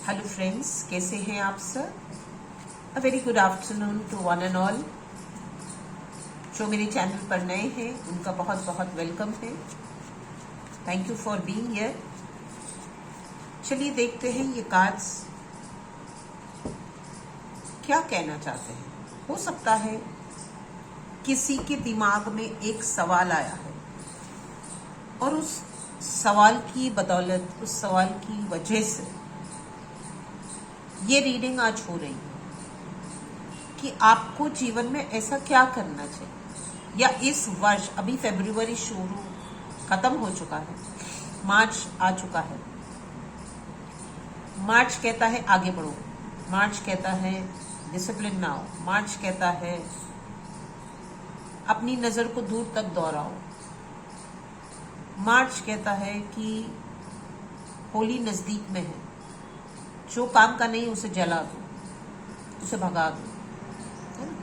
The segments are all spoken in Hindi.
हेलो फ्रेंड्स, कैसे हैं आप sir? A very good afternoon to one and all. जो मेरे चैनल पर नए हैं उनका बहुत बहुत वेलकम है। Thank you for being here. चलिए देखते हैं ये कार्ड्स क्या कहना चाहते हैं। हो सकता है किसी के दिमाग में एक सवाल आया है और उस सवाल की बदौलत, उस सवाल की वजह से ये रीडिंग आज हो रही है कि आपको जीवन में ऐसा क्या करना चाहिए। या इस वर्ष, अभी फरवरी शुरू खत्म हो चुका है, मार्च आ चुका है। मार्च कहता है आगे बढ़ो, मार्च कहता है डिसिप्लिन में आओ, मार्च कहता है अपनी नजर को दूर तक दोहराओ, मार्च कहता है कि होली नजदीक में है, जो काम का नहीं उसे जला दो, उसे भगा दो, है ना?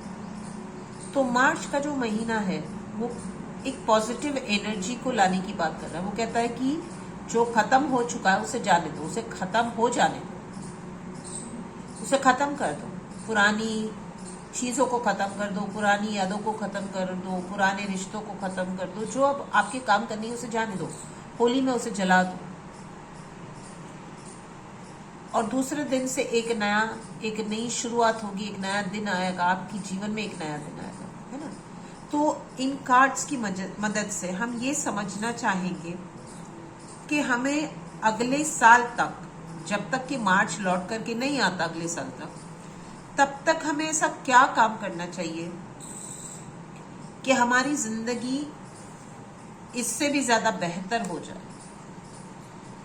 तो मार्च का जो महीना है वो एक पॉजिटिव एनर्जी को लाने की बात कर रहा है। वो कहता है कि जो खत्म हो चुका है उसे जाने दो, उसे खत्म हो जाने दो, उसे खत्म कर दो। पुरानी चीजों को खत्म कर दो, पुरानी यादों को खत्म कर दो, पुराने रिश्तों को खत्म कर दो। जो अब आपके काम करनी है उसे जाने दो, होली में उसे जला दो। और दूसरे दिन से एक नई शुरुआत होगी, एक नया दिन आएगा, आपकी जीवन में एक नया दिन आएगा, है ना? तो इन कार्ड्स की मदद से हम ये समझना चाहेंगे कि हमें अगले साल तक, जब तक कि मार्च लौट करके नहीं आता अगले साल तक, तब तक हमें ऐसा क्या काम करना चाहिए कि हमारी जिंदगी इससे भी ज्यादा बेहतर हो जाए।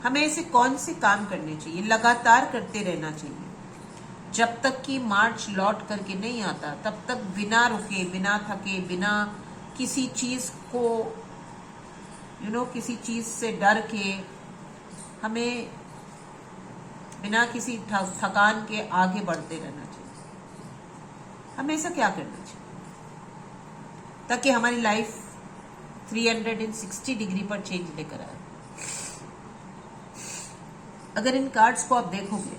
हमें ऐसे कौन से काम करने चाहिए, लगातार करते रहना चाहिए जब तक कि मार्च लौट करके नहीं आता, तब तक बिना रुके, बिना थके, बिना किसी चीज को किसी चीज से डर के, हमें बिना किसी थकान के आगे बढ़ते रहना चाहिए। हमें ऐसा क्या करना चाहिए ताकि हमारी लाइफ 360 डिग्री पर चेंज लेकर आए। अगर इन कार्ड्स को आप देखोगे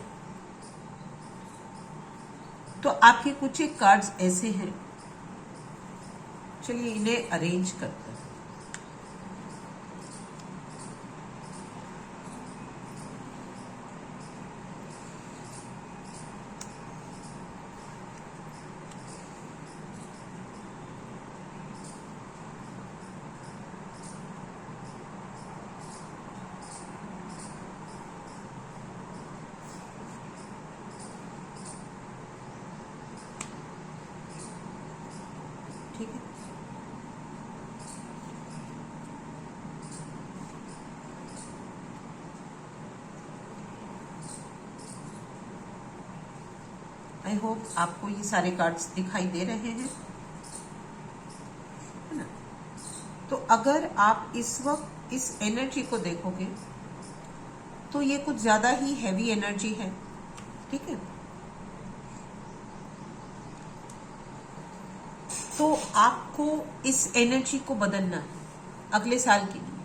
तो आपके कुछ एक कार्ड्स ऐसे हैं, चलिए इन्हें अरेंज करते हैं। ठीक है, आई होप आपको ये सारे कार्ड्स दिखाई दे रहे हैं, है ना? तो अगर आप इस वक्त इस एनर्जी को देखोगे तो ये कुछ ज्यादा ही हैवी एनर्जी है, ठीक है? तो आपको इस एनर्जी को बदलना है अगले साल के लिए,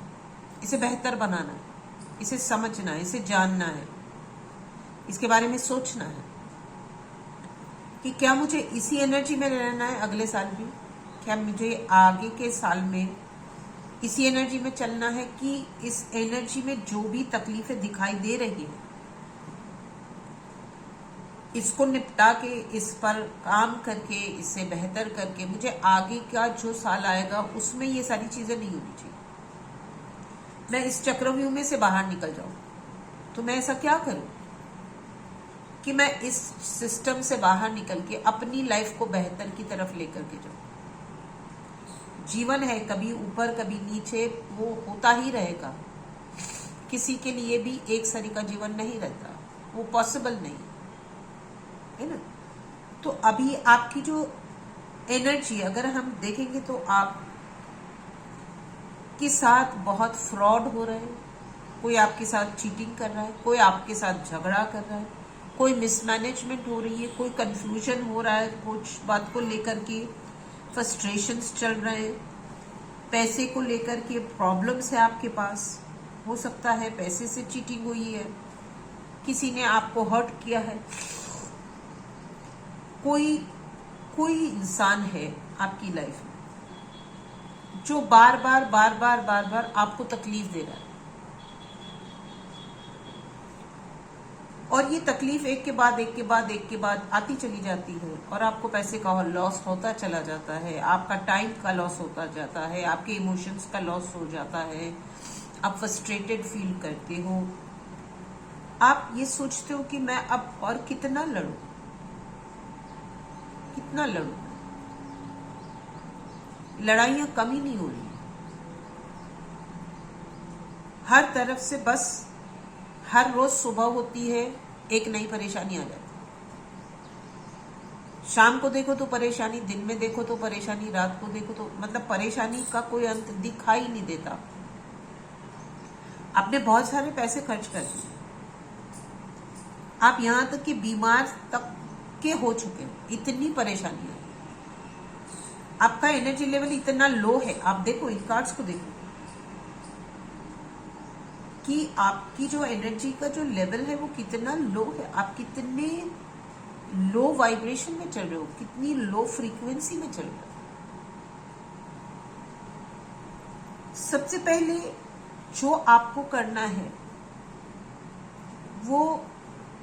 इसे बेहतर बनाना है, इसे समझना है, इसे जानना है, इसके बारे में सोचना है कि क्या मुझे इसी एनर्जी में रहना है अगले साल भी, क्या मुझे आगे के साल में इसी एनर्जी में चलना है, कि इस एनर्जी में जो भी तकलीफें दिखाई दे रही है इसको निपटा के, इस पर काम करके, इसे बेहतर करके मुझे आगे का जो साल आएगा उसमें ये सारी चीजें नहीं होनी चाहिए। मैं इस चक्रव्यूह में से बाहर निकल जाऊं। तो मैं ऐसा क्या करूं कि मैं इस सिस्टम से बाहर निकल के अपनी लाइफ को बेहतर की तरफ लेकर के जाऊं। जीवन है, कभी ऊपर कभी नीचे, वो होता ही रहेगा। किसी के लिए भी एक सरी का जीवन नहीं रहता, वो पॉसिबल नहीं है ना? तो अभी आपकी जो एनर्जी अगर हम देखेंगे तो आप के साथ बहुत फ्रॉड हो रहे हैं, कोई आपके साथ चीटिंग कर रहा है, कोई आपके साथ झगड़ा कर रहा है, कोई मिसमैनेजमेंट हो रही है, कोई कंफ्यूजन हो रहा है, कुछ बात को लेकर के फ्रस्ट्रेशंस चल रहे हैं, पैसे को लेकर के प्रॉब्लम्स है आपके पास, हो सकता है पैसे से चीटिंग हुई है, किसी ने आपको हर्ट किया है, कोई कोई इंसान है आपकी लाइफ में जो बार बार आपको तकलीफ दे रहा है, और ये तकलीफ एक के बाद आती चली जाती है, और आपको पैसे का लॉस होता चला जाता है, आपका टाइम का लॉस होता जाता है, आपके इमोशंस का लॉस हो जाता है, आप फ्रस्ट्रेटेड फील करते हो, आप ये सोचते हो कि मैं अब और कितना लड़ूं। लड़ाइयां कम ही नहीं हो रही, हर तरफ से बस हर रोज सुबह होती है एक नई परेशानी आ जाती है। शाम को देखो तो परेशानी, दिन में देखो तो परेशानी, रात को देखो तो मतलब परेशानी का कोई अंत दिखाई नहीं देता। आपने बहुत सारे पैसे खर्च कर दिए, आप यहां तक कि बीमार तक के हो चुके हैं, इतनी परेशानी है, आपका एनर्जी लेवल इतना लो है। आप देखो इन कार्ड्स को देखो कि आपकी जो एनर्जी का जो लेवल है वो कितना लो है, आप कितने लो वाइब्रेशन में चल रहे हो, कितनी लो फ्रीक्वेंसी में चल रहे हो। सबसे पहले जो आपको करना है वो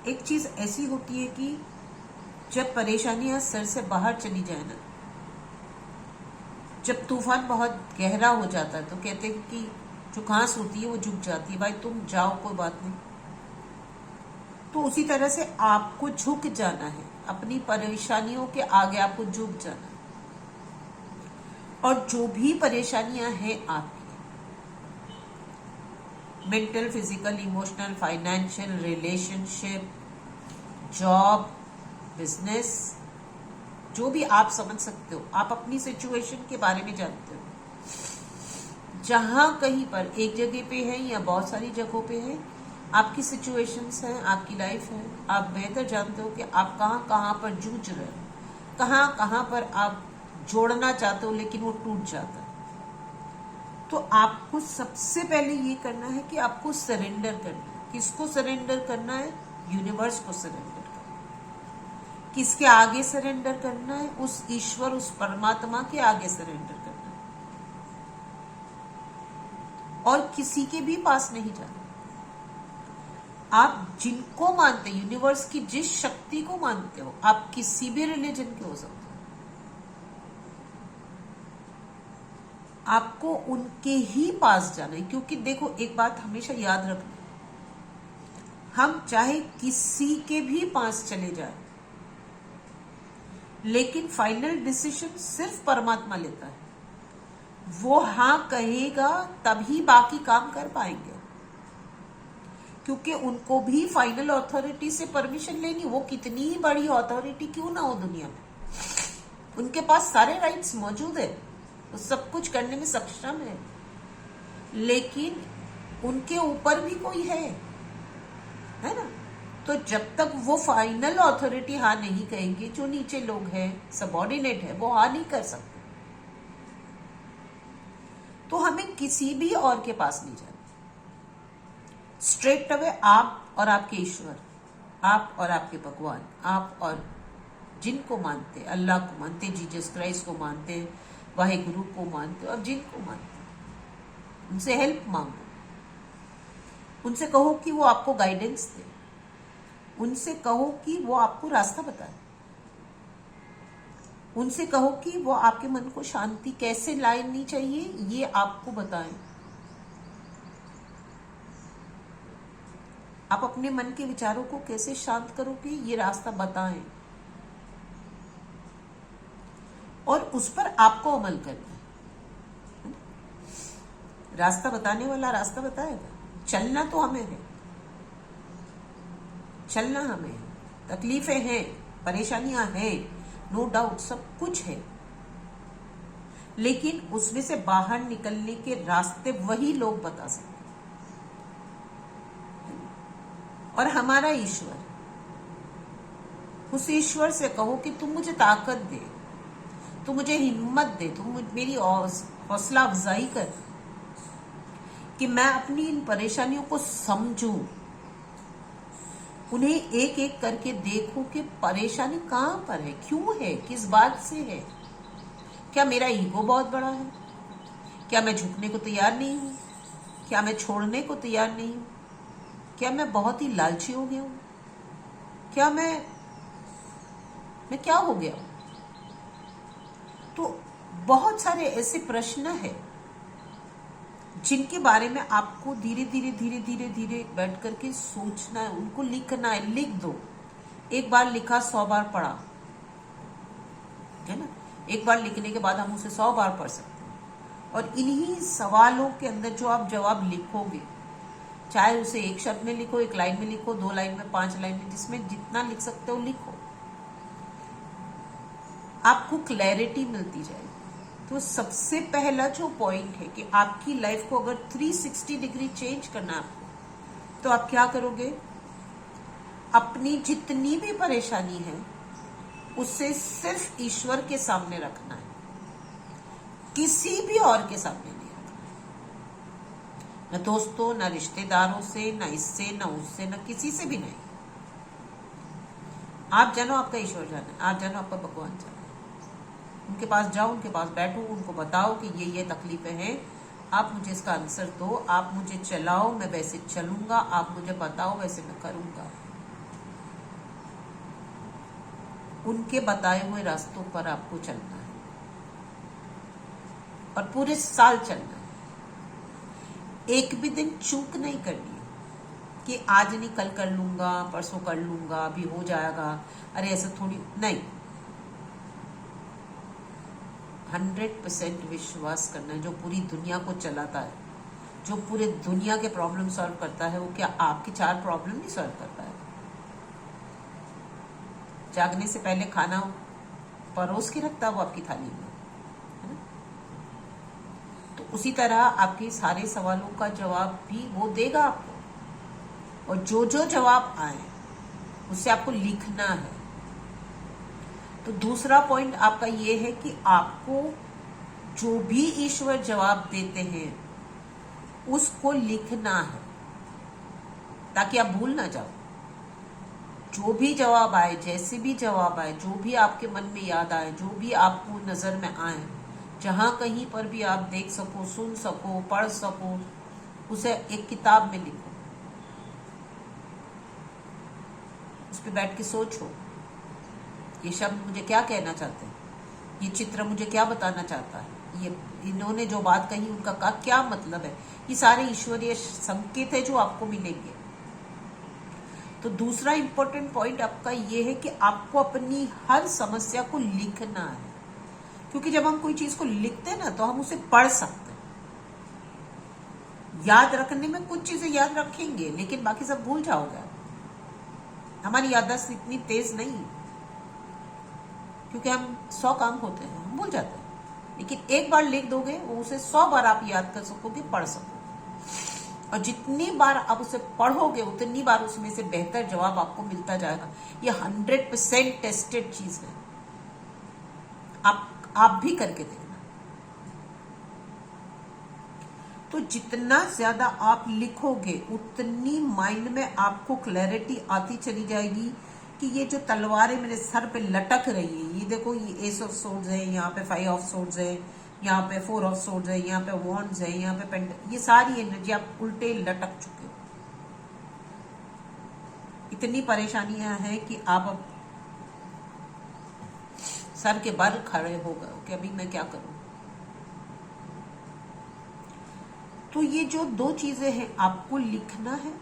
एक चीज ऐसी होती है कि जब परेशानियां सर से बाहर चली जाए ना, जब तूफान बहुत गहरा हो जाता है तो कहते हैं कि जो घास होती है वो झुक जाती है, भाई तुम जाओ कोई बात नहीं। तो उसी तरह से आपको झुक जाना है, अपनी परेशानियों के आगे आपको झुक जाना है, और जो भी परेशानियां हैं आपकी mental, physical, emotional, financial, relationship, job, business, जो भी आप समझ सकते हो, आप अपनी सिचुएशन के बारे में जानते हो, जहां कहीं पर एक जगह पे है या बहुत सारी जगहों पे है, आपकी सिचुएशंस हैं, आपकी लाइफ है, आप बेहतर जानते हो कि आप कहां कहां पर जूझ रहे हो, कहां कहां पर आप जोड़ना चाहते हो लेकिन वो टूट जाता है। तो आपको सबसे पहले ये करना है कि आपको सरेंडर करना है। किसको सरेंडर करना है? यूनिवर्स को सरेंडर करना है। किसके आगे सरेंडर करना है? उस ईश्वर, उस परमात्मा के आगे सरेंडर करना है, और किसी के भी पास नहीं जाना। आप जिनको मानते, यूनिवर्स की जिस शक्ति को मानते हो, आप किसी भी रिलीजन के हो सकते हो, आपको उनके ही पास जाना है। क्योंकि देखो एक बात हमेशा याद रखना, हम चाहे किसी के भी पास चले जाए, लेकिन फाइनल डिसीजन सिर्फ परमात्मा लेता है। वो हाँ कहेगा तभी बाकी काम कर पाएंगे, क्योंकि उनको भी फाइनल अथॉरिटी से परमिशन लेनी, वो कितनी ही बड़ी अथॉरिटी क्यों ना हो दुनिया में, उनके पास सारे राइट्स मौजूद है, वो सब कुछ करने में सक्षम है, लेकिन उनके ऊपर भी कोई है ना। तो जब तक वो फाइनल अथॉरिटी हाँ नहीं कहेंगे, जो नीचे लोग हैं, सबऑर्डिनेट है, वो हाँ नहीं कर सकते। तो हमें किसी भी और के पास नहीं जाना, स्ट्रेट अवे आप और आपके ईश्वर, आप और आपके भगवान, आप और जिनको मानते, अल्लाह को मानते, जीसस क्राइस्ट को मानते, वाहेगुरु को मानते, और जिनको मानते उनसे हेल्प मांगो, उनसे कहो कि वो आपको गाइडेंस दे, उनसे कहो कि वो आपको रास्ता बताए, उनसे कहो कि वो आपके मन को शांति कैसे लानी चाहिए ये आपको बताएं। आप अपने मन के विचारों को कैसे शांत करोगे ये रास्ता बताएं, और उस पर आपको अमल करना है। रास्ता बताने वाला रास्ता बताएगा, चलना तो हमें है, चलना हमें है। तकलीफें हैं, परेशानियां हैं, नो डाउट, सब कुछ है, लेकिन उसमें से बाहर निकलने के रास्ते वही लोग बता सकते हैं, और हमारा ईश्वर, उस ईश्वर से कहो कि तुम मुझे ताकत दे, तू मुझे हिम्मत दे, तू मेरी हौसला अफजाई कर कि मैं अपनी इन परेशानियों को समझूं, उन्हें एक एक करके देखो कि परेशानी कहां पर है, क्यों है, किस बात से है। क्या मेरा ईगो बहुत बड़ा है? क्या मैं झुकने को तैयार नहीं हूं? क्या मैं छोड़ने को तैयार नहीं हूं? क्या मैं बहुत ही लालची हो गया हूं? क्या मैं क्या हो गया हूं? तो बहुत सारे ऐसे प्रश्न हैं जिनके बारे में आपको धीरे धीरे धीरे धीरे धीरे बैठ करके सोचना है, उनको लिखना है। लिख दो। एक बार लिखा 100 बार पढ़ा, है ना। एक बार लिखने के बाद हम उसे 100 बार पढ़ सकते हैं। और इन्हीं सवालों के अंदर जो आप जवाब लिखोगे, चाहे उसे एक शब्द में लिखो, एक लाइन में लिखो, 2 लाइन में, 5 लाइन में, जिसमें जितना लिख सकते हो लिखो, आपको क्लैरिटी मिलती जाएगी। तो सबसे पहला जो पॉइंट है कि आपकी लाइफ को अगर 360 डिग्री चेंज करना है आपको, तो आप क्या करोगे? अपनी जितनी भी परेशानी है उसे सिर्फ ईश्वर के सामने रखना है, किसी भी और के सामने नहीं रखना है। न दोस्तों, न रिश्तेदारों से, न इससे, न उससे, न किसी से भी नहीं। आप जानो आपका ईश्वर जाने, आप जानो आपका भगवान जाने। उनके पास जाओ, उनके पास बैठो, उनको बताओ कि ये तकलीफें हैं, आप मुझे इसका आंसर दो, आप मुझे चलाओ, मैं वैसे चलूंगा, आप मुझे बताओ, वैसे मैं करूंगा। उनके बताए हुए रास्तों पर आपको चलना है और पूरे साल चलना है। एक भी दिन चूक नहीं करनी है कि आज नहीं कल कर लूंगा, परसों कर लूंगा, अभी हो जाएगा, अरे ऐसा थोड़ी नहीं। 100% विश्वास करना है। जो पूरी दुनिया को चलाता है, जो पूरे दुनिया के प्रॉब्लम सॉल्व करता है, वो क्या आपकी 4 प्रॉब्लम नहीं सॉल्व करता है? जागने से पहले खाना परोस के रखता है वो आपकी थाली में, है ना। तो उसी तरह आपके सारे सवालों का जवाब भी वो देगा आपको, और जो जो जवाब आए उससे आपको लिखना है। तो दूसरा पॉइंट आपका ये है कि आपको जो भी ईश्वर जवाब देते हैं उसको लिखना है, ताकि आप भूल ना जाओ। जो भी जवाब आए, जैसे भी जवाब आए, जो भी आपके मन में याद आए, जो भी आपको नजर में आए, जहां कहीं पर भी आप देख सको, सुन सको, पढ़ सको, उसे एक किताब में लिखो। उस पर बैठ के सोचो, ये शब्द मुझे क्या कहना चाहते हैं, ये चित्र मुझे क्या बताना चाहता है, ये इन्होंने जो बात कही उनका का क्या मतलब है। ये सारे ईश्वरीय संकेत है जो आपको मिलेंगे। तो दूसरा इंपॉर्टेंट पॉइंट आपका ये है कि आपको अपनी हर समस्या को लिखना है, क्योंकि जब हम कोई चीज को लिखते हैं ना, तो हम उसे पढ़ सकते हैं। याद रखने में कुछ चीजें याद रखेंगे, लेकिन बाकी सब भूल जाओगे। हमारी याददाश्त इतनी तेज नहीं है, क्योंकि हम 100 काम होते हैं, हम भूल जाते हैं। लेकिन एक बार लिख दोगे, वो उसे 100 बार आप याद कर सकोगे, पढ़ सकोगे। और जितनी बार आप उसे पढ़ोगे, उतनी बार उसमें से बेहतर जवाब आपको मिलता जाएगा। ये 100% टेस्टेड चीज है। आप भी करके देखना। तो जितना ज्यादा आप लिखोगे, उतनी माइंड में आपको क्लैरिटी आती चली जाएगी कि ये जो तलवारें मेरे सर पे लटक रही है, ये देखो, ये एस ऑफ सोर्ड्स है, यहाँ पे 5 ऑफ सोर्ड्स है, यहाँ पे 4 ऑफ सोर्ड्स है, यहाँ पे वॉन्ड्स है, यहाँ पे पेंट, ये सारी एनर्जी आप उल्टे लटक चुके हो। इतनी परेशानियां हैं कि आप अब सर के बल खड़े हो गए कि अभी मैं क्या करूं। तो ये जो 2 चीजें हैं, आपको लिखना है।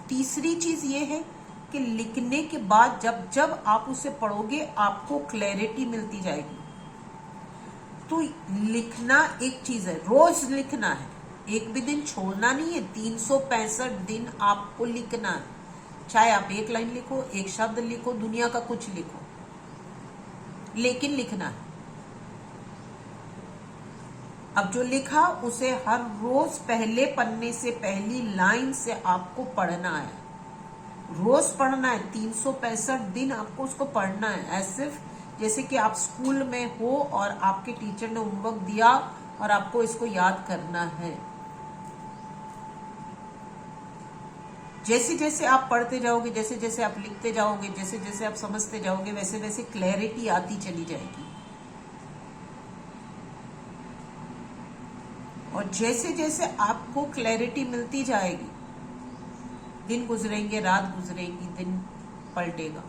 तीसरी चीज ये है कि लिखने के बाद जब जब आप उसे पढ़ोगे, आपको क्लैरिटी मिलती जाएगी। तो लिखना एक चीज है, रोज लिखना है, एक भी दिन छोड़ना नहीं है। 365 दिन आपको लिखना है। चाहे आप 1 लाइन लिखो, 1 शब्द लिखो, दुनिया का कुछ लिखो, लेकिन लिखना है। अब जो लिखा उसे हर रोज पहले पन्ने से, पहली लाइन से आपको पढ़ना है। रोज पढ़ना है, 365 दिन आपको उसको पढ़ना है। सिर्फ जैसे कि आप स्कूल में हो और आपके टीचर ने होमवर्क दिया और आपको इसको याद करना है। जैसे जैसे आप पढ़ते जाओगे, जैसे जैसे आप लिखते जाओगे, जैसे जैसे आप समझते जाओगे, वैसे वैसे क्लैरिटी आती चली जाएगी। और जैसे जैसे आपको क्लैरिटी मिलती जाएगी, दिन गुजरेंगे, रात गुजरेगी, दिन पलटेगा,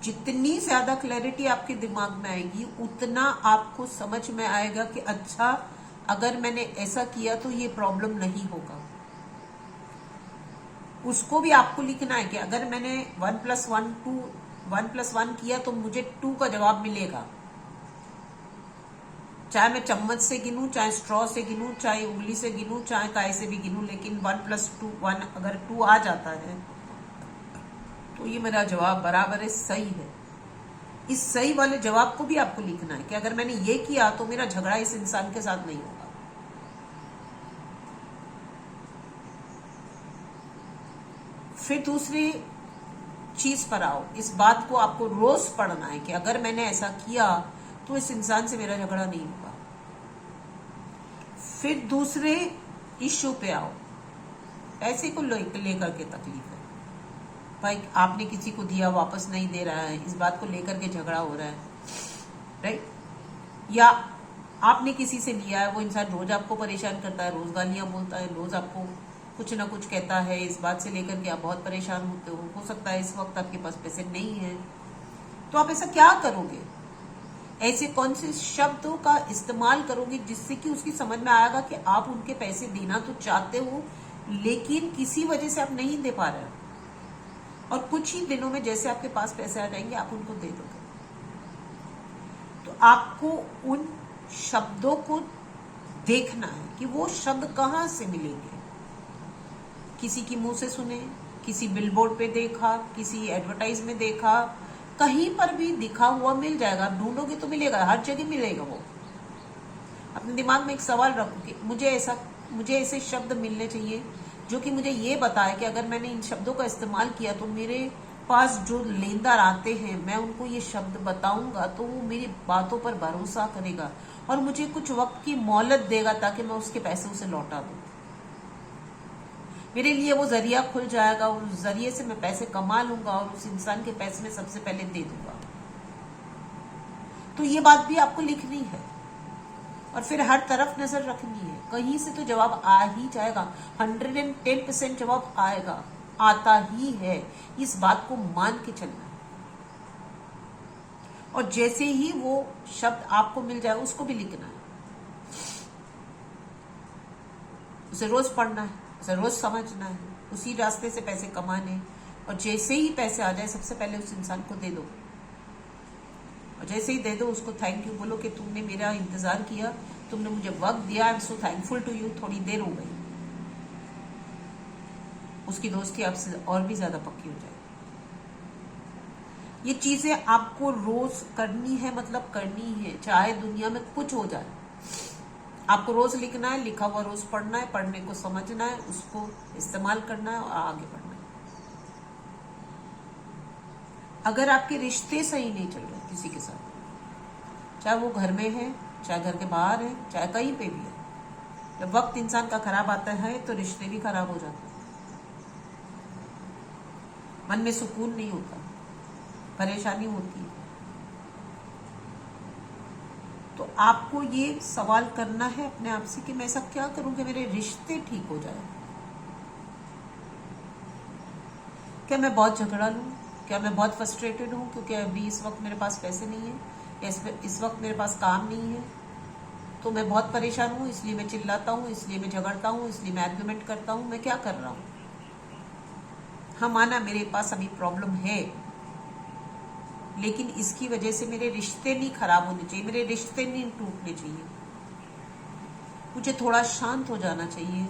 जितनी ज्यादा क्लैरिटी आपके दिमाग में आएगी उतना आपको समझ में आएगा कि अच्छा, अगर मैंने ऐसा किया तो ये प्रॉब्लम नहीं होगा। उसको भी आपको लिखना है कि अगर मैंने 1+1 किया तो मुझे 2 का जवाब मिलेगा। चाहे मैं चम्मच से गिनूं, चाहे स्ट्रॉ से गिनूं, चाहे उंगली से गिनूं, चाहे काय से भी गिनूं, लेकिन 1+1 अगर 2 आ जाता है तो ये मेरा जवाब बराबर है, सही है। इस सही वाले जवाब को भी आपको लिखना है कि अगर मैंने ये किया तो मेरा झगड़ा इस इंसान के साथ नहीं होगा। फिर दूसरी चीज पर आओ, इस बात को आपको रोज पढ़ना है कि अगर मैंने ऐसा किया तो इस इंसान से मेरा झगड़ा नहीं होगा। फिर दूसरे इश्यू पे आओ, पैसे को लेकर के तकलीफ है, भाई आपने किसी को दिया वापस नहीं दे रहा है, इस बात को लेकर के झगड़ा हो रहा है, राइट? या आपने किसी से लिया है, वो इंसान रोज आपको परेशान करता है, रोज गालियां बोलता है, रोज आपको कुछ ना कुछ कहता है, इस बात से लेकर के आप बहुत परेशान होते हो सकता है इस वक्त आपके पास पैसे नहीं है, तो आप ऐसा क्या करोगे? ऐसे कौन से शब्दों का इस्तेमाल करोगे जिससे कि उसकी समझ में आएगा कि आप उनके पैसे देना तो चाहते हो लेकिन किसी वजह से आप नहीं दे पा रहे हो, और कुछ ही दिनों में जैसे आपके पास पैसे आ जाएंगे आप उनको दे दोगे। तो आपको उन शब्दों को देखना है कि वो शब्द कहां से मिलेंगे। किसी की मुंह से सुने, किसी बिलबोर्ड पे देखा, किसी एडवर्टाइज में देखा, कहीं पर भी दिखा हुआ मिल जाएगा, आप ढूंढोगे तो मिलेगा, हर जगह मिलेगा। वो अपने दिमाग में एक सवाल रखो कि मुझे ऐसे शब्द मिलने चाहिए जो कि मुझे ये बताए कि अगर मैंने इन शब्दों का इस्तेमाल किया तो मेरे पास जो लेनदार आते हैं, मैं उनको ये शब्द बताऊंगा तो वो मेरी बातों पर भरोसा करेगा और मुझे कुछ वक्त की मोहलत देगा ताकि मैं उसके पैसे उसे लौटा दूं। मेरे लिए वो जरिया खुल जाएगा और उस जरिए से मैं पैसे कमा लूंगा और उस इंसान के पैसे में सबसे पहले दे दूंगा। तो ये बात भी आपको लिखनी है और फिर हर तरफ नजर रखनी है, कहीं से तो जवाब आ ही जाएगा, 110% जवाब आएगा, आता ही है, इस बात को मान के चलना है। और जैसे ही वो शब्द आपको मिल जाए उसको भी लिखना है, उसे रोज पढ़ना है, उसे रोज समझना है, उसी रास्ते से पैसे कमाने। और जैसे ही पैसे आ जाए सबसे पहले उस इंसान को दे दो, और जैसे ही दे दो उसको थैंक यू बोलो कि तुमने मेरा इंतजार किया, तुमने मुझे वक्त दिया, I am so thankful to you. थोड़ी देर हो गई, उसकी दोस्ती आपसे और भी ज्यादा पक्की हो जाएगी। ये चीजें आपको रोज करनी है, मतलब करनी है, चाहे दुनिया में कुछ हो जाए। आपको रोज लिखना है, लिखा हुआ रोज पढ़ना है, पढ़ने को समझना है, उसको इस्तेमाल करना है और आगे बढ़ना है। अगर आपके रिश्ते सही नहीं चल रहे किसी के साथ, चाहे वो घर में है, चाहे घर के बाहर है, चाहे कहीं पे भी है, जब वक्त इंसान का खराब आता है तो रिश्ते भी खराब हो जाते हैं, मन में सुकून नहीं होता, परेशानी होती है। तो आपको ये सवाल करना है अपने आप से कि मैं ऐसा क्या करूं कि मेरे रिश्ते ठीक हो जाए। क्या मैं बहुत झगड़ा लूं? क्या मैं बहुत फ्रस्ट्रेटेड हूं क्योंकि अभी इस वक्त मेरे पास पैसे नहीं है, या इस वक्त मेरे पास काम नहीं है, तो मैं बहुत परेशान हूं, इसलिए मैं चिल्लाता हूं, इसलिए मैं झगड़ता हूं, इसलिए मैं आर्ग्यूमेंट करता हूं। मैं क्या कर रहा हूं? हाँ, माना मेरे पास अभी प्रॉब्लम है, लेकिन इसकी वजह से मेरे रिश्ते नहीं खराब होने चाहिए, मेरे रिश्ते नहीं टूटने चाहिए। मुझे थोड़ा शांत हो जाना चाहिए,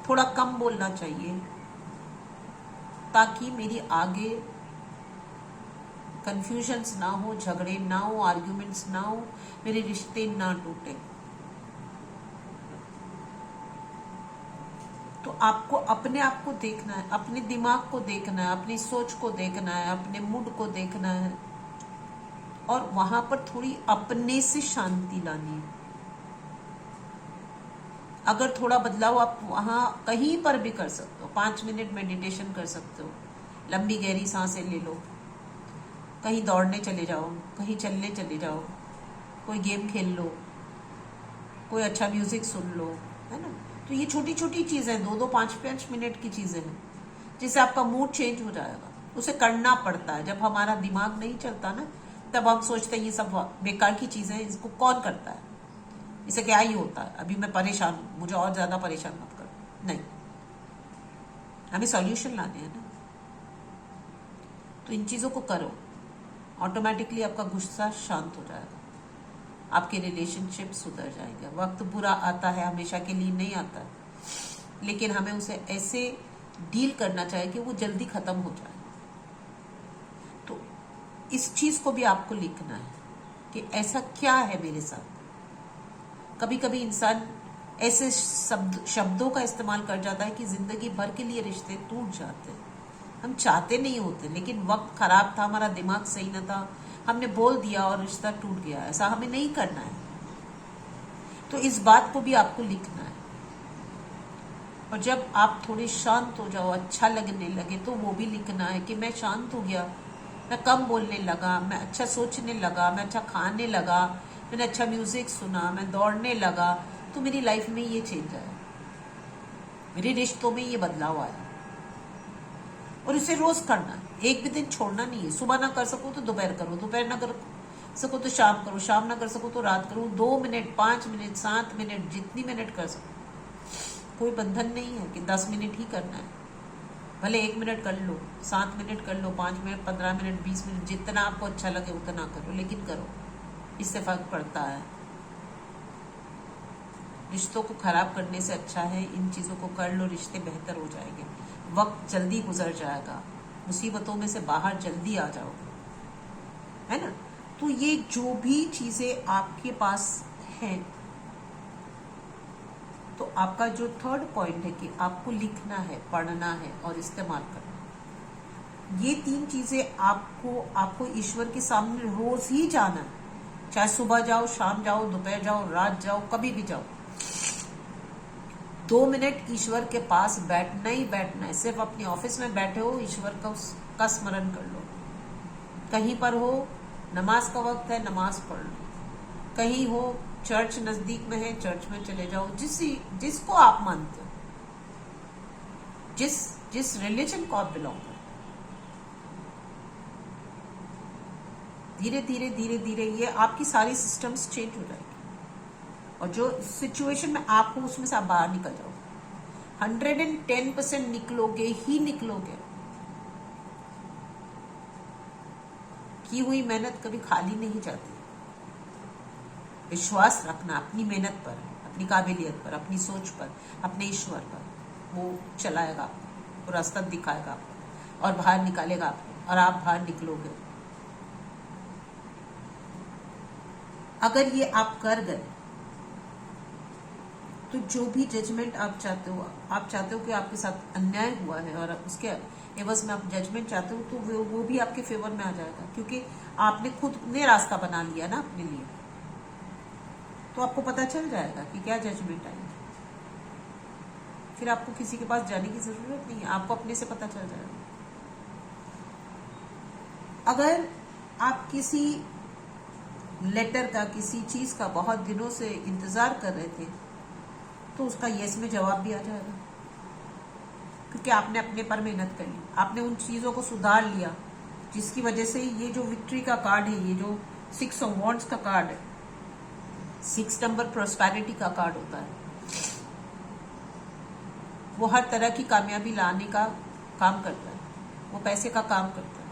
थोड़ा कम बोलना चाहिए, ताकि मेरी आगे कंफ्यूजन्स ना हो, झगड़े ना हो, आर्ग्यूमेंट्स ना हो, मेरे रिश्ते ना टूटे। तो आपको अपने आप को देखना है, अपने दिमाग को देखना है, अपनी सोच को देखना है, अपने मूड को देखना है और वहां पर थोड़ी अपने से शांति लानी है। अगर थोड़ा बदलाव आप वहाँ कहीं पर भी कर सकते हो, 5 मिनट मेडिटेशन कर सकते हो, लंबी गहरी सांसें ले लो, कहीं दौड़ने चले जाओ, कहीं चलने चले जाओ, कोई गेम खेल लो, कोई अच्छा म्यूजिक सुन लो, है ना। तो ये छोटी छोटी चीज़ें 2-2, 5-5 मिनट की चीज़ें हैं जिससे आपका मूड चेंज हो जाएगा। उसे करना पड़ता है। जब हमारा दिमाग नहीं चलता ना, तब हम सोचते हैं ये सब बेकार की चीज़ें हैं, इसको कौन करता है, इसे क्या ही होता है, अभी मैं परेशान हूँ, मुझे और ज़्यादा परेशान मत करो। नहीं, हमें सॉल्यूशन लाने हैं ना। तो इन चीज़ों को करो, ऑटोमेटिकली आपका गुस्सा शांत हो जाएगा, आपके रिलेशनशिप सुधर जाएंगे। वक्त बुरा आता है, हमेशा के लिए नहीं आता है, लेकिन हमें उसे ऐसे डील करना चाहिए कि वो जल्दी खत्म हो जाए। तो इस चीज को भी आपको लिखना है कि ऐसा क्या है मेरे साथ। कभी कभी इंसान ऐसे शब्दों का इस्तेमाल कर जाता है कि जिंदगी भर के लिए रिश्ते टूट जाते हैं। हम चाहते नहीं होते, लेकिन वक्त खराब था, हमारा दिमाग सही न था, हमने बोल दिया और रिश्ता टूट गया। ऐसा हमें नहीं करना है। तो इस बात को भी आपको लिखना है। और जब आप थोड़े शांत हो जाओ, अच्छा लगने लगे, तो वो भी लिखना है कि मैं शांत हो गया, मैं कम बोलने लगा, मैं अच्छा सोचने लगा, मैं अच्छा खाने लगा, मैंने अच्छा म्यूजिक सुना, मैं दौड़ने लगा, तो मेरी लाइफ में ये चेंज आया, मेरे रिश्तों में ये बदलाव आया। और इसे रोज करना है, एक भी दिन छोड़ना नहीं है। सुबह ना कर सको तो दोपहर करो, दोपहर ना कर सको तो शाम करो, शाम ना कर सको तो रात करो। 2 मिनट, 5 मिनट, 7 मिनट, जितनी मिनट कर सको। कोई बंधन नहीं है कि 10 मिनट ही करना है। भले 1 मिनट कर लो, 7 मिनट कर लो, 5 मिनट, 15 मिनट, 20 मिनट, जितना आपको अच्छा लगे उतना करो, लेकिन करो, इससे फर्क पड़ता है। रिश्तों को खराब करने से अच्छा है इन चीज़ों को कर लो, रिश्ते बेहतर हो जाएंगे, वक्त जल्दी गुजर जाएगा, मुसीबतों में से बाहर जल्दी आ जाओगे, है ना। तो ये जो भी चीज़ें आपके पास हैं, तो आपका जो 3rd पॉइंट है कि आपको लिखना है, पढ़ना है और इस्तेमाल करना है। ये 3 चीज़ें आपको ईश्वर के सामने रोज ही जाना है। चाहे सुबह जाओ, शाम जाओ, दोपहर जाओ, रात जाओ, कभी भी जाओ। 2 मिनट ईश्वर के पास बैठना ही बैठना है। सिर्फ अपने ऑफिस में बैठे हो, ईश्वर का स्मरण कर लो। कहीं पर हो, नमाज का वक्त है, नमाज पढ़ लो। कहीं हो, चर्च नजदीक में है, चर्च में चले जाओ। जिसको आप मानते हो, जिस रिलीजन को आप बिलोंग करते हो, धीरे धीरे धीरे धीरे ये आपकी सारी सिस्टम्स चेंज हो जाएगी। और जो सिचुएशन में आप हो, उसमें से आप बाहर निकल जाओगे। 110% निकलोगे ही निकलोगे। की हुई मेहनत कभी खाली नहीं जाती। विश्वास रखना अपनी मेहनत पर, अपनी काबिलियत पर, अपनी सोच पर, अपने ईश्वर पर। वो चलाएगा आपको, वो रास्ता दिखाएगा आपको और बाहर निकालेगा आपको, और आप बाहर निकलोगे। अगर ये आप कर गए, तो जो भी जजमेंट आप चाहते हो कि आपके साथ अन्याय हुआ है और उसके एवज में आप जजमेंट चाहते हो, तो वो भी आपके फेवर में आ जाएगा, क्योंकि आपने खुद ने रास्ता बना लिया ना अपने लिए। तो आपको पता चल जाएगा कि क्या जजमेंट आई। फिर आपको किसी के पास जाने की जरूरत नहीं है, आपको अपने से पता चल जाएगा। अगर आप किसी लेटर का, किसी चीज का बहुत दिनों से इंतजार कर रहे थे, तो उसका यस में जवाब भी आ जाएगा, क्योंकि आपने अपने पर मेहनत कर ली, आपने उन चीजों को सुधार लिया, जिसकी वजह से ये जो विक्ट्री का कार्ड है, ये जो 6 ऑफ वॉन्ड्स का कार्ड है, 6 नंबर प्रोस्पेरिटी का कार्ड होता है, वो हर तरह की कामयाबी लाने का काम करता है। वो पैसे का काम करता है,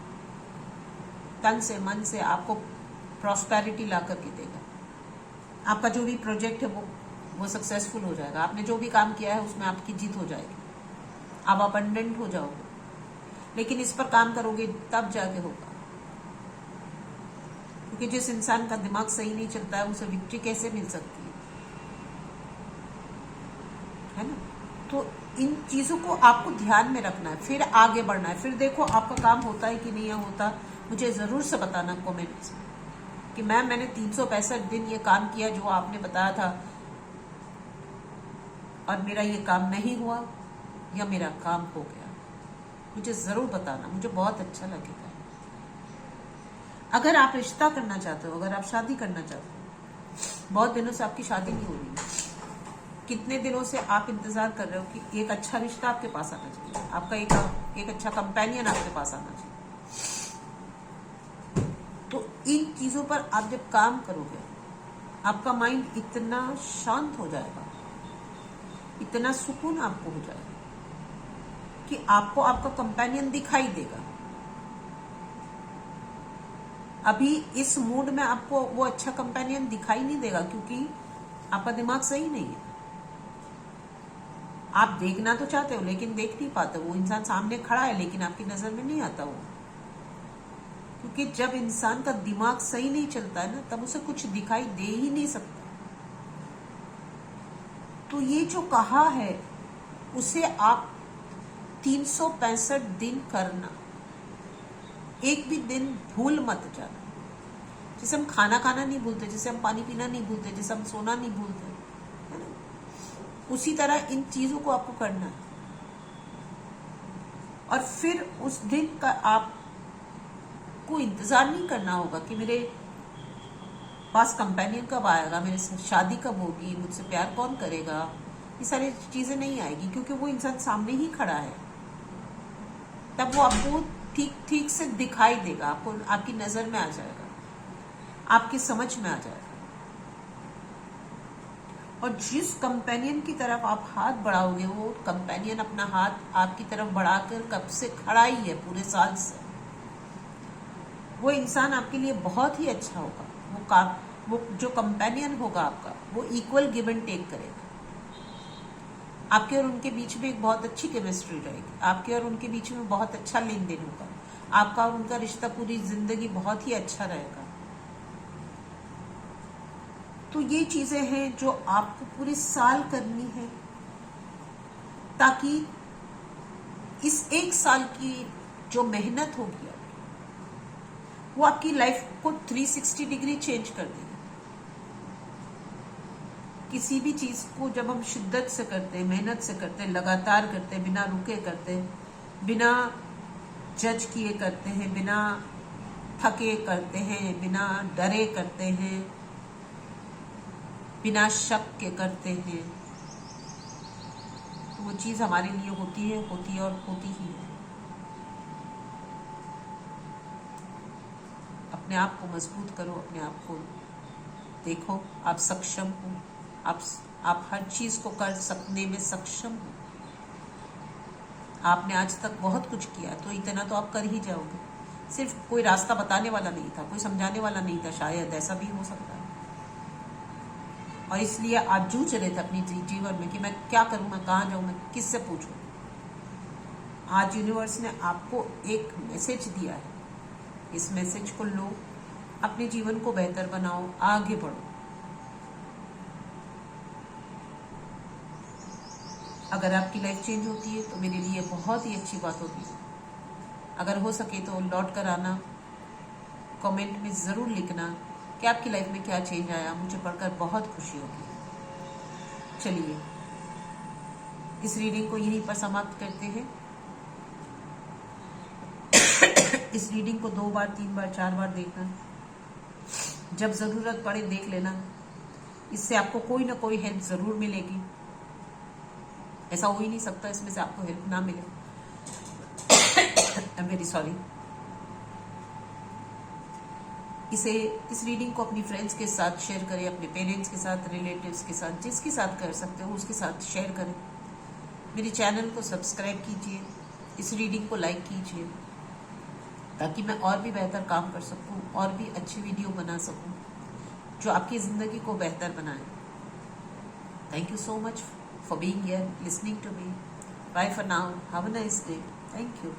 तन से मन से आपको प्रॉस्पेरिटी ला करके देगा। आपका जो भी प्रोजेक्ट है वो सक्सेसफुल हो जाएगा। आपने जो भी काम किया है उसमें आपकी जीत हो जाएगी, आप अबंडेंट हो जाओगे। लेकिन इस पर काम करोगे तब जाके होगा, क्योंकि जिस इंसान का दिमाग सही नहीं चलता है, उसे विक्ट्री कैसे मिल सकती है ना। तो इन चीजों को आपको ध्यान में रखना है, फिर आगे बढ़ना है। फिर देखो आपका काम होता है कि नहीं होता। मुझे जरूर से बताना कमेंट्स में कि मैंने 365 दिन ये काम किया जो आपने बताया था, और मेरा ये काम नहीं हुआ या मेरा काम हो गया, मुझे जरूर बताना, मुझे बहुत अच्छा लगेगा। अगर आप रिश्ता करना चाहते हो, अगर आप शादी करना चाहते हो, बहुत दिनों से आपकी शादी नहीं हो रही, कितने दिनों से आप इंतजार कर रहे हो कि एक अच्छा रिश्ता आपके पास आना चाहिए, आपका एक अच्छा कंपेनियन आपके पास आना चाहिए, तो इन चीजों पर आप जब काम करोगे, आपका माइंड इतना शांत हो जाएगा, इतना सुकून आपको हो जाएगा कि आपको आपका कंपेनियन दिखाई देगा। अभी इस मूड में आपको वो अच्छा कंपेनियन दिखाई नहीं देगा, क्योंकि आपका दिमाग सही नहीं है। आप देखना तो चाहते हो लेकिन देख नहीं पाते, वो इंसान सामने खड़ा है लेकिन आपकी नजर में नहीं आता वो, क्योंकि जब इंसान का दिमाग सही नहीं चलता है ना, तब उसे कुछ दिखाई दे ही नहीं सकता। तो ये जो कहा है उसे आप 365 दिन करना, एक भी दिन भूल मत जाना। जैसे हम खाना खाना नहीं भूलते, जैसे हम पानी पीना नहीं भूलते, जैसे हम सोना नहीं भूलते, है ना, उसी तरह इन चीजों को आपको करना है। और फिर उस दिन का आपको इंतजार नहीं करना होगा कि मेरे पास कंपेनियन कब आएगा, मेरे साथ शादी कब होगी, मुझसे प्यार कौन करेगा, ये सारी चीजें नहीं आएगी, क्योंकि वो इंसान सामने ही खड़ा है। तब वो आपको ठीक ठीक से दिखाई देगा, आपको आपकी नजर में आ जाएगा, आपकी समझ में आ जाएगा। और जिस कंपेनियन की तरफ आप हाथ बढ़ाओगे, वो कंपेनियन अपना हाथ आपकी तरफ बढ़ाकर कब से खड़ा ही है, पूरे साल से। वो इंसान आपके लिए बहुत ही अच्छा होगा। वो जो कंपेनियन होगा आपका, वो इक्वल गिव एंड टेक करेगा। आपके और उनके बीच में एक बहुत अच्छी केमिस्ट्री रहेगी, आपके और उनके बीच में बहुत अच्छा लेन देन होगा, आपका और उनका रिश्ता पूरी जिंदगी बहुत ही अच्छा रहेगा। तो ये चीजें हैं जो आपको पूरे साल करनी है, ताकि इस एक साल की जो मेहनत होगी वो आपकी लाइफ को 360 डिग्री चेंज कर देगी। किसी भी चीज को जब हम शिद्दत से करते हैं, मेहनत से करते हैं, लगातार करते हैं, बिना रुके करते हैं, बिना जज किए करते हैं, बिना थके करते हैं, बिना डरे करते हैं, बिना शक के करते हैं, तो वो चीज हमारे लिए होती है और होती ही है। अपने आप को मजबूत करो, अपने आप को देखो, आप सक्षम हो, आप हर चीज को कर सकने में सक्षम हो। आपने आज तक बहुत कुछ किया, तो इतना तो आप कर ही जाओगे। सिर्फ कोई रास्ता बताने वाला नहीं था, कोई समझाने वाला नहीं था, शायद ऐसा भी हो सकता है। और इसलिए आप जूझ रहे थे अपनी जीवन में कि मैं क्या करूं, मैं कहाँ जाऊं, मैं किससे पूछूं। आज यूनिवर्स ने आपको एक मैसेज दिया है, इस मैसेज को लो, अपने जीवन को बेहतर बनाओ, आगे बढ़ो। अगर आपकी लाइफ चेंज होती है तो मेरे लिए बहुत ही अच्छी बात होगी। अगर हो सके तो लौट कर आना, कमेंट में ज़रूर लिखना कि आपकी लाइफ में क्या चेंज आया, मुझे पढ़कर बहुत खुशी होगी। चलिए, इस रीडिंग को यहीं पर समाप्त करते हैं। इस रीडिंग को 2 बार, 3 बार, 4 बार देखना, जब ज़रूरत पड़े देख लेना। इससे आपको कोई ना कोई हेल्प ज़रूर मिलेगी, ऐसा हो ही नहीं सकता इसमें से आपको हेल्प ना मिले। I am very sorry. इस रीडिंग को अपनी फ्रेंड्स के साथ शेयर करें, अपने पेरेंट्स के साथ, रिलेटिव्स के साथ, जिसके साथ कर सकते हो उसके साथ शेयर करें। मेरे चैनल को सब्सक्राइब कीजिए, इस रीडिंग को लाइक कीजिए, ताकि मैं और भी बेहतर काम कर सकूं, और भी अच्छी वीडियो बना सकूं जो आपकी ज़िंदगी को बेहतर बनाए। Thank you so much for being here, listening to me. Bye for now. Have a nice day. Thank you.